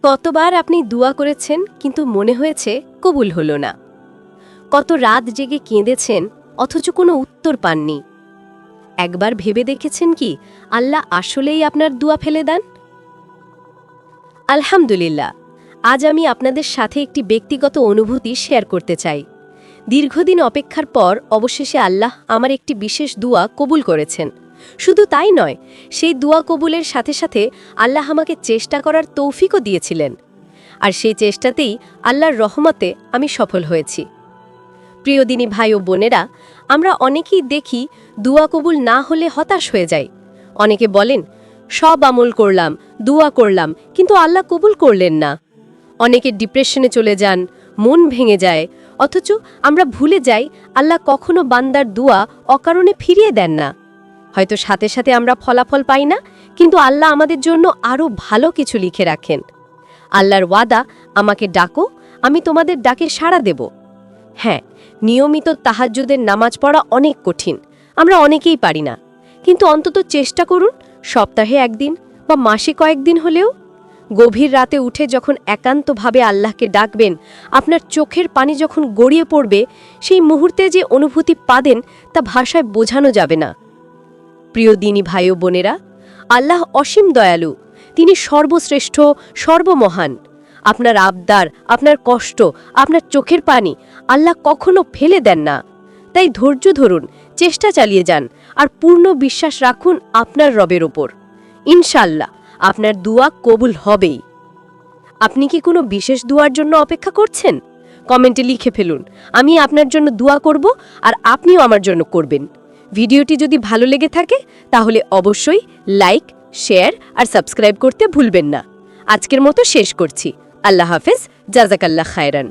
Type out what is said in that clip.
কতবার আপনি দোয়া করেছেন কিন্তু মনে হয়েছে কবুল হলো না? কত রাত জেগে কেঁদেছেন অথচ কোনো উত্তর পাননি? একবার ভেবে দেখেছেন কি আল্লাহ আসলেই আপনার দোয়া ফেলে দেন? আলহামদুলিল্লাহ, আজ আমি আপনাদের সাথে একটি ব্যক্তিগত অনুভূতি শেয়ার করতে চাই। দীর্ঘদিন অপেক্ষার পর অবশেষে আল্লাহ আমার একটি বিশেষ দোয়া কবুল করেছেন। শুধু তাই নয়, সেই দোয়া কবুলের সাথে সাথে আল্লাহ আমাকে চেষ্টা করার তৌফিকও দিয়েছিলেন। আর সেই চেষ্টাতেই আল্লাহর রহমতে আমি সফল হয়েছি। প্রিয়দিনী ভাই ও বোনেরা, আমরা অনেকেই দেখি দোয়া কবুল না হলে হতাশ হয়ে যাই। অনেকে বলেন, সব আমল করলাম, দোয়া করলাম, কিন্তু আল্লাহ কবুল করলেন না। অনেকে ডিপ্রেশনে চলে যান, মন ভেঙে যায়। অথচ আমরা ভুলে যাই আল্লাহ কখনো বান্দার দোয়া অকারণে ফিরিয়ে দেন না। হয়তো সাথে সাথে আমরা ফলাফল পাই না, কিন্তু আল্লাহ আমাদের জন্য আরও ভালো কিছু লিখে রাখেন। আল্লাহর ওয়াদা, আমাকে ডাকো, আমি তোমাদের ডাকে সাড়া দেব। হ্যাঁ, নিয়মিত তাহাজ্জুদের নামাজ পড়া অনেক কঠিন, আমরা অনেকেই পারি না। কিন্তু অন্তত চেষ্টা করুন, সপ্তাহে একদিন বা মাসে কয়েকদিন হলেও। গভীর রাতে উঠে যখন একান্তভাবে আল্লাহকে ডাকবেন, আপনার চোখের পানি যখন গড়িয়ে পড়বে, সেই মুহূর্তে যে অনুভূতি পাবেন তা ভাষায় বোঝানো যাবে না। প্রিয় দিনী ভাই ও বোনেরা, আল্লাহ অসীম দয়ালু, তিনি সর্বশ্রেষ্ঠ, সর্বমহান। আপনার আবদার, আপনার কষ্ট, আপনার চোখের পানি আল্লাহ কখনো ফেলে দেন না। তাই ধৈর্য ধরুন, চেষ্টা চালিয়ে যান, আর পূর্ণ বিশ্বাস রাখুন আপনার রবের ওপর। ইনশাআল্লাহ আপনার দোয়া কবুল হবেই। আপনি কি কোনো বিশেষ দোয়ার জন্য অপেক্ষা করছেন? কমেন্টে লিখে ফেলুন, আমি আপনার জন্য দোয়া করব, আর আপনিও আমার জন্য করবেন। ভিডিওটি যদি ভালো লেগে থাকে তাহলে অবশ্যই লাইক, শেয়ার আর সাবস্ক্রাইব করতে ভুলবেন না। আজকের মতো শেষ করছি। আল্লাহ হাফেজ, জাযাকাল্লাহ খায়রান।